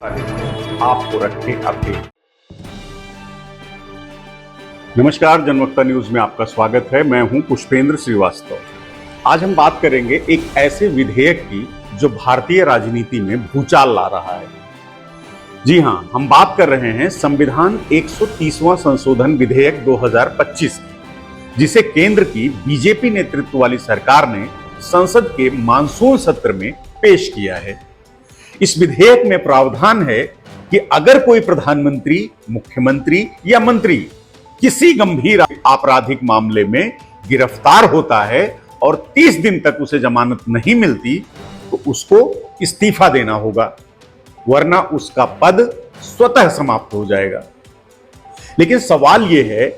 आपको रखे अपडेट। नमस्कार, जनवक्ता न्यूज में आपका स्वागत है। मैं हूं पुष्पेंद्र श्रीवास्तव। आज हम बात करेंगे एक ऐसे विधेयक की जो भारतीय राजनीति में भूचाल ला रहा है। जी हां, हम बात कर रहे हैं संविधान 130वां संशोधन विधेयक 2025 की, जिसे केंद्र की बीजेपी नेतृत्व वाली सरकार ने संसद के मानसून सत्र में पेश किया है। इस विधेयक में प्रावधान है कि अगर कोई प्रधानमंत्री, मुख्यमंत्री या मंत्री किसी गंभीर आपराधिक मामले में गिरफ्तार होता है और 30 दिन तक उसे जमानत नहीं मिलती तो उसको इस्तीफा देना होगा, वरना उसका पद स्वतः समाप्त हो जाएगा। लेकिन सवाल यह है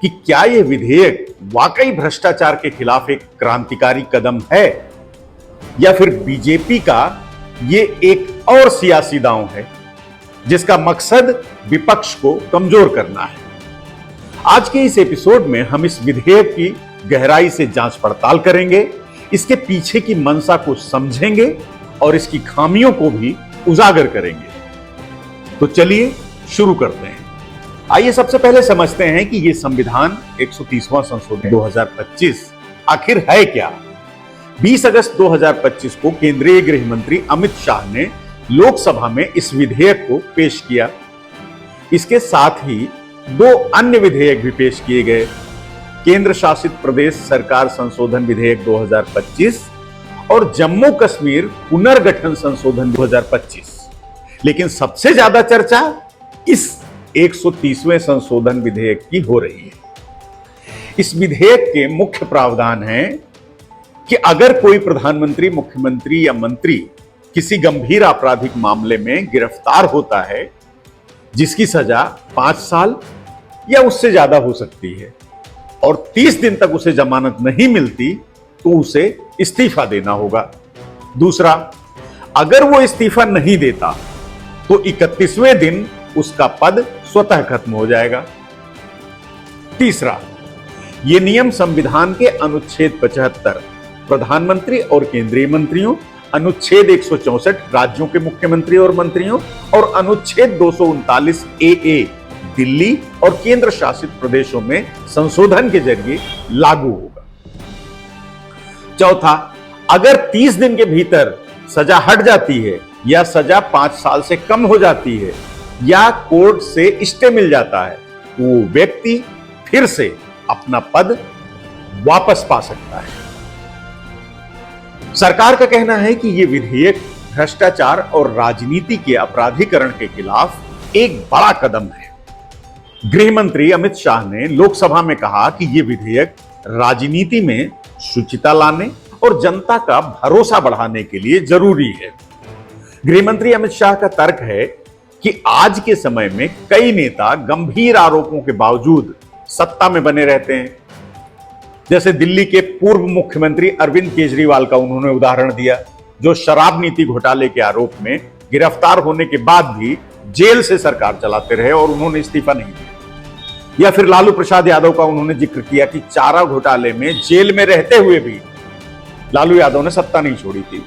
कि क्या यह विधेयक वाकई भ्रष्टाचार के खिलाफ एक क्रांतिकारी कदम है या फिर बीजेपी का ये एक और सियासी दांव है जिसका मकसद विपक्ष को कमजोर करना है। आज के इस एपिसोड में हम इस विधेयक की गहराई से जांच पड़ताल करेंगे, इसके पीछे की मंशा को समझेंगे और इसकी खामियों को भी उजागर करेंगे। तो चलिए शुरू करते हैं। आइए सबसे पहले समझते हैं कि यह संविधान 130वां संशोधन 2025 आखिर है क्या। 20 अगस्त 2025 को केंद्रीय गृह मंत्री अमित शाह ने लोकसभा में इस विधेयक को पेश किया। इसके साथ ही दो अन्य विधेयक भी पेश किए गए, केंद्र शासित प्रदेश सरकार संशोधन विधेयक 2025 और जम्मू कश्मीर पुनर्गठन संशोधन 2025। लेकिन सबसे ज्यादा चर्चा इस 130वें संशोधन विधेयक की हो रही है। इस विधेयक के मुख्य प्रावधान हैं कि अगर कोई प्रधानमंत्री, मुख्यमंत्री या मंत्री किसी गंभीर आपराधिक मामले में गिरफ्तार होता है जिसकी सजा 5 साल या उससे ज्यादा हो सकती है और 30 दिन तक उसे जमानत नहीं मिलती तो उसे इस्तीफा देना होगा। दूसरा, अगर वो इस्तीफा नहीं देता तो 31वें दिन उसका पद स्वतः खत्म हो जाएगा। तीसरा, यह नियम संविधान के अनुच्छेद 75 प्रधानमंत्री और केंद्रीय मंत्रियों, अनुच्छेद 164 राज्यों के मुख्यमंत्री और मंत्रियों और अनुच्छेद 239 ए दिल्ली और केंद्र शासित प्रदेशों में संशोधन के जरिए लागू होगा। चौथा, अगर 30 दिन के भीतर सजा हट जाती है या सजा 5 साल से कम हो जाती है या कोर्ट से स्टे मिल जाता है तो वो व्यक्ति फिर से अपना पद वापस पा सकता है। सरकार का कहना है कि यह विधेयक भ्रष्टाचार और राजनीति के अपराधीकरण के खिलाफ एक बड़ा कदम है। गृह मंत्री अमित शाह ने लोकसभा में कहा कि यह विधेयक राजनीति में शुचिता लाने और जनता का भरोसा बढ़ाने के लिए जरूरी है। गृह मंत्री अमित शाह का तर्क है कि आज के समय में कई नेता गंभीर आरोपों के बावजूद सत्ता में बने रहते हैं। जैसे दिल्ली के पूर्व मुख्यमंत्री अरविंद केजरीवाल का उन्होंने उदाहरण दिया, जो शराब नीति घोटाले के आरोप में गिरफ्तार होने के बाद भी जेल से सरकार चलाते रहे और उन्होंने इस्तीफा नहीं दिया। या फिर लालू प्रसाद यादव का उन्होंने जिक्र किया कि चारा घोटाले में जेल में रहते हुए भी लालू यादव ने सत्ता नहीं छोड़ी थी।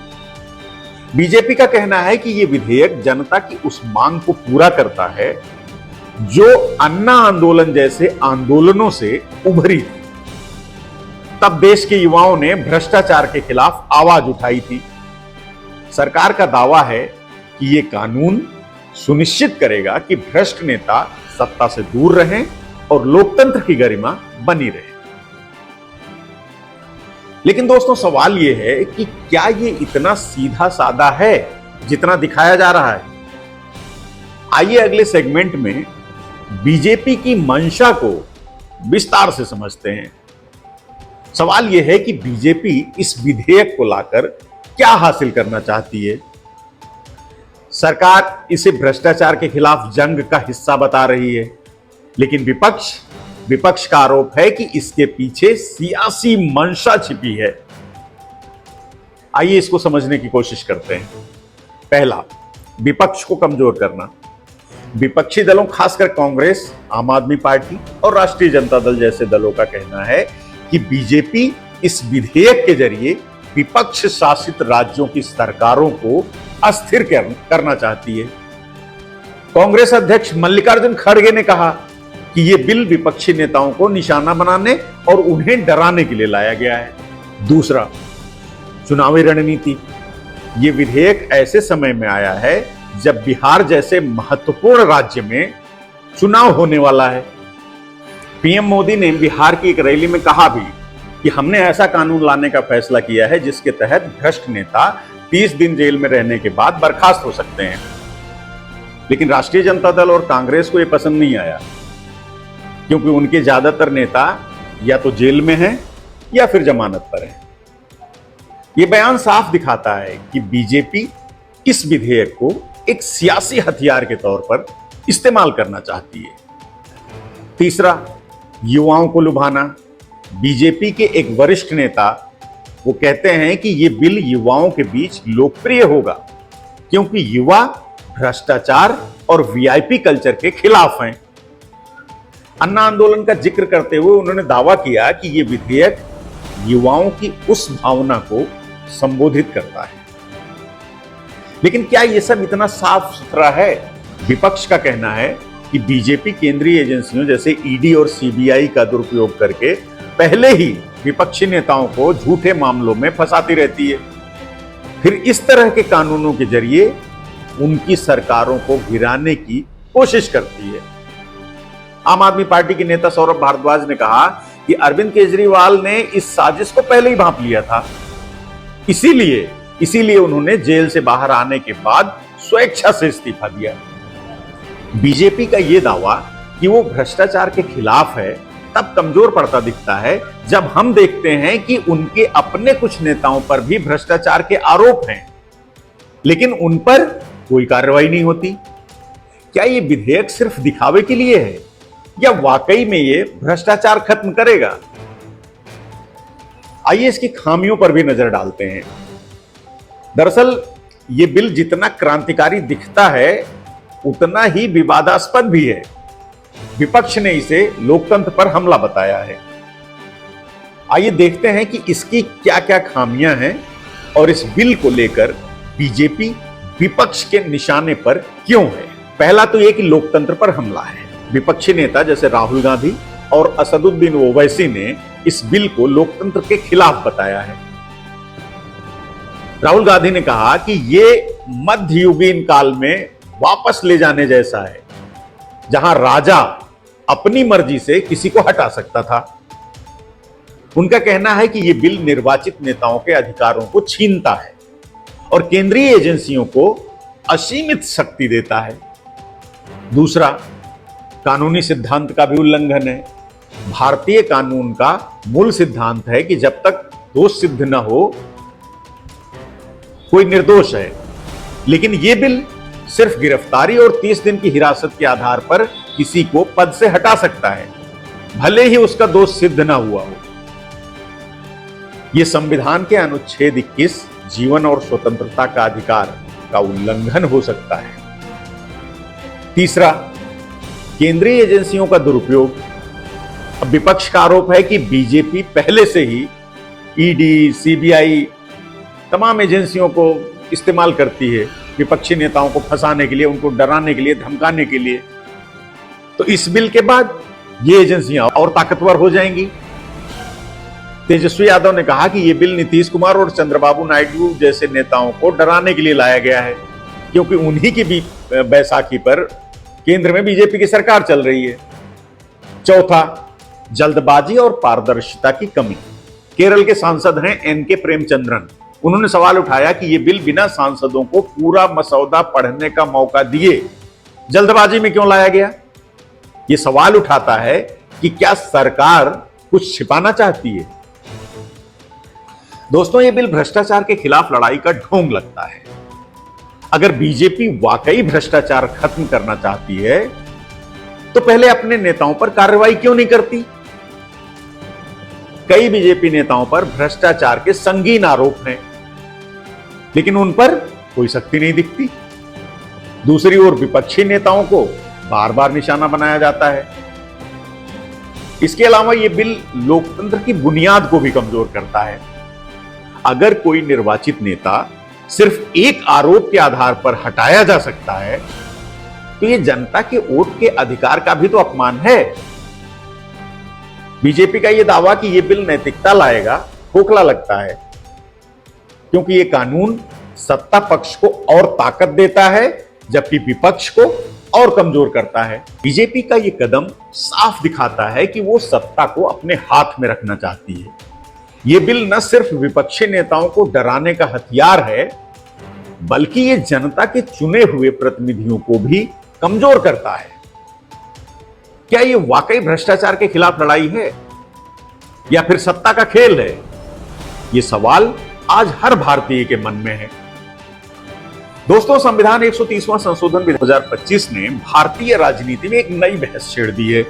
बीजेपी का कहना है कि यह विधेयक जनता की उस मांग को पूरा करता है जो अन्ना आंदोलन जैसे आंदोलनों से उभरी थी। तब देश के युवाओं ने भ्रष्टाचार के खिलाफ आवाज उठाई थी। सरकार का दावा है कि यह कानून सुनिश्चित करेगा कि भ्रष्ट नेता सत्ता से दूर रहें और लोकतंत्र की गरिमा बनी रहे। लेकिन दोस्तों, सवाल यह है कि क्या यह इतना सीधा साधा है जितना दिखाया जा रहा है? आइए अगले सेगमेंट में बीजेपी की मंशा को विस्तार से समझते हैं। सवाल यह है कि बीजेपी इस विधेयक को लाकर क्या हासिल करना चाहती है। सरकार इसे भ्रष्टाचार के खिलाफ जंग का हिस्सा बता रही है, लेकिन विपक्ष का आरोप है कि इसके पीछे सियासी मंशा छिपी है। आइए इसको समझने की कोशिश करते हैं। पहला, विपक्ष को कमजोर करना। विपक्षी दलों, खासकर कांग्रेस, आम आदमी पार्टी और राष्ट्रीय जनता दल जैसे दलों का कहना है कि बीजेपी इस विधेयक के जरिए विपक्ष शासित राज्यों की सरकारों को अस्थिर करना चाहती है। कांग्रेस अध्यक्ष मल्लिकार्जुन खड़गे ने कहा कि यह बिल विपक्षी नेताओं को निशाना बनाने और उन्हें डराने के लिए लाया गया है। दूसरा, चुनावी रणनीति। यह विधेयक ऐसे समय में आया है जब बिहार जैसे महत्वपूर्ण राज्य में चुनाव होने वाला है। पीएम मोदी ने बिहार की एक रैली में कहा भी कि हमने ऐसा कानून लाने का फैसला किया है जिसके तहत भ्रष्ट नेता 30 दिन जेल में रहने के बाद बर्खास्त हो सकते हैं। लेकिन राष्ट्रीय जनता दल और कांग्रेस को यह पसंद नहीं आया, क्योंकि उनके ज्यादातर नेता या तो जेल में हैं या फिर जमानत पर हैं। यह बयान साफ दिखाता है कि बीजेपी इस विधेयक को एक सियासी हथियार के तौर पर इस्तेमाल करना चाहती है। तीसरा, युवाओं को लुभाना। बीजेपी के एक वरिष्ठ नेता वो कहते हैं कि यह बिल युवाओं के बीच लोकप्रिय होगा, क्योंकि युवा भ्रष्टाचार और वीआईपी कल्चर के खिलाफ हैं। अन्ना आंदोलन का जिक्र करते हुए उन्होंने दावा किया कि यह विधेयक युवाओं की उस भावना को संबोधित करता है। लेकिन क्या यह सब इतना साफ सुथरा है? विपक्ष का कहना है कि बीजेपी केंद्रीय एजेंसियों जैसे ईडी और सीबीआई का दुरुपयोग करके पहले ही विपक्षी नेताओं को झूठे मामलों में फंसाती रहती है, फिर इस तरह के कानूनों के जरिए उनकी सरकारों को गिराने की कोशिश करती है। आम आदमी पार्टी के नेता सौरभ भारद्वाज ने कहा कि अरविंद केजरीवाल ने इस साजिश को पहले ही भांप लिया था, इसीलिए उन्होंने जेल से बाहर आने के बाद स्वेच्छा से इस्तीफा दिया। बीजेपी का यह दावा कि वो भ्रष्टाचार के खिलाफ है तब कमजोर पड़ता दिखता है जब हम देखते हैं कि उनके अपने कुछ नेताओं पर भी भ्रष्टाचार के आरोप हैं, लेकिन उन पर कोई कार्रवाई नहीं होती। क्या यह विधेयक सिर्फ दिखावे के लिए है या वाकई में यह भ्रष्टाचार खत्म करेगा? आइए इसकी खामियों पर भी नजर डालते हैं। दरअसल यह बिल जितना क्रांतिकारी दिखता है उतना ही विवादास्पद भी है। विपक्ष ने इसे लोकतंत्र पर हमला बताया है। आइए देखते हैं कि इसकी क्या क्या खामियां हैं और इस बिल को लेकर बीजेपी विपक्ष के निशाने पर क्यों है। पहला तो यह कि लोकतंत्र पर हमला है। विपक्षी नेता जैसे राहुल गांधी और असदुद्दीन ओवैसी ने इस बिल को लोकतंत्र के खिलाफ बताया है। राहुल गांधी ने कहा कि यह मध्ययुगीन काल में वापस ले जाने जैसा है, जहां राजा अपनी मर्जी से किसी को हटा सकता था। उनका कहना है कि यह बिल निर्वाचित नेताओं के अधिकारों को छीनता है और केंद्रीय एजेंसियों को असीमित शक्ति देता है। दूसरा, कानूनी सिद्धांत का भी उल्लंघन है। भारतीय कानून का मूल सिद्धांत है कि जब तक दोष सिद्ध न हो कोई निर्दोष है, लेकिन यह बिल सिर्फ गिरफ्तारी और 30 दिन की हिरासत के आधार पर किसी को पद से हटा सकता है, भले ही उसका दोष सिद्ध ना हुआ हो। यह संविधान के अनुच्छेद 21 जीवन और स्वतंत्रता का अधिकार का उल्लंघन हो सकता है। तीसरा, केंद्रीय एजेंसियों का दुरुपयोग। अब विपक्ष का आरोप है कि बीजेपी पहले से ही ईडी, सीबीआई तमाम एजेंसियों को इस्तेमाल करती है विपक्षी नेताओं को फंसाने के लिए, उनको डराने के लिए, धमकाने के लिए। तो इस बिल के बाद ये एजेंसियां और ताकतवर हो जाएंगी। तेजस्वी यादव ने कहा कि यह बिल नीतीश कुमार और चंद्रबाबू नायडू जैसे नेताओं को डराने के लिए लाया गया है, क्योंकि उन्हीं की भी बैसाखी पर केंद्र में बीजेपी की सरकार चल रही है। चौथा, जल्दबाजी और पारदर्शिता की कमी। केरल के सांसद हैं एन.के. प्रेमचंद्रन। उन्होंने सवाल उठाया कि यह बिल बिना सांसदों को पूरा मसौदा पढ़ने का मौका दिए जल्दबाजी में क्यों लाया गया। यह सवाल उठाता है कि क्या सरकार कुछ छिपाना चाहती है। दोस्तों, यह बिल भ्रष्टाचार के खिलाफ लड़ाई का ढोंग लगता है। अगर बीजेपी वाकई भ्रष्टाचार खत्म करना चाहती है तो पहले अपने नेताओं पर कार्रवाई क्यों नहीं करती। कई बीजेपी नेताओं पर भ्रष्टाचार के संगीन आरोप हैं, लेकिन उन पर कोई सख्ती नहीं दिखती। दूसरी ओर विपक्षी नेताओं को बार बार निशाना बनाया जाता है। इसके अलावा यह बिल लोकतंत्र की बुनियाद को भी कमजोर करता है। अगर कोई निर्वाचित नेता सिर्फ एक आरोप के आधार पर हटाया जा सकता है, तो ये जनता के वोट के अधिकार का भी तो अपमान है। बीजेपी का ये दावा कि ये बिल नैतिकता लाएगा खोखला लगता है, क्योंकि ये कानून सत्ता पक्ष को और ताकत देता है जबकि विपक्ष को और कमजोर करता है। बीजेपी का ये कदम साफ दिखाता है कि वो सत्ता को अपने हाथ में रखना चाहती है। ये बिल न सिर्फ विपक्षी नेताओं को डराने का हथियार है, बल्कि ये जनता के चुने हुए प्रतिनिधियों को भी कमजोर करता है। क्या ये वाकई भ्रष्टाचार के खिलाफ लड़ाई है या फिर सत्ता का खेल है? ये सवाल आज हर भारतीय के मन में है। दोस्तों, संविधान 130वां संशोधन 2025 ने भारतीय राजनीति में एक नई बहस छेड़ दी है।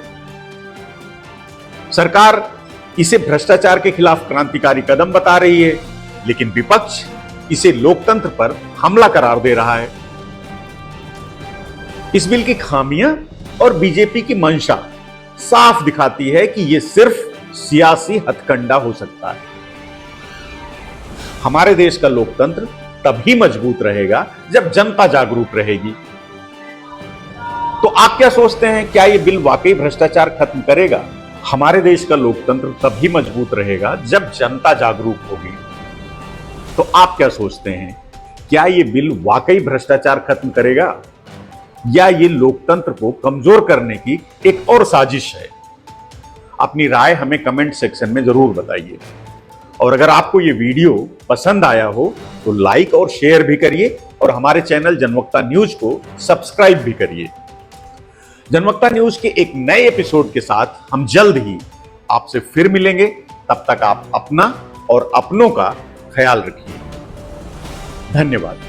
सरकार इसे भ्रष्टाचार के खिलाफ क्रांतिकारी कदम बता रही है, लेकिन विपक्ष इसे लोकतंत्र पर हमला करार दे रहा है। इस बिल की खामियां और बीजेपी की मंशा साफ दिखाती है कि यह सिर्फ सियासी हथकंडा हो सकता है। हमारे देश का लोकतंत्र तभी मजबूत रहेगा जब जनता जागरूक रहेगी। तो आप क्या सोचते हैं, क्या यह बिल वाकई भ्रष्टाचार खत्म करेगा? हमारे देश का लोकतंत्र तभी मजबूत रहेगा जब जनता जागरूक होगी। तो आप क्या सोचते हैं, क्या यह बिल वाकई भ्रष्टाचार खत्म करेगा या यह लोकतंत्र को कमजोर करने की एक और साजिश है? अपनी राय हमें कमेंट सेक्शन में जरूर बताइए। और अगर आपको यह वीडियो पसंद आया हो तो लाइक और शेयर भी करिए और हमारे चैनल जनवक्ता न्यूज को सब्सक्राइब भी करिए। जनवक्ता न्यूज के एक नए एपिसोड के साथ हम जल्द ही आपसे फिर मिलेंगे। तब तक आप अपना और अपनों का ख्याल रखिए। धन्यवाद।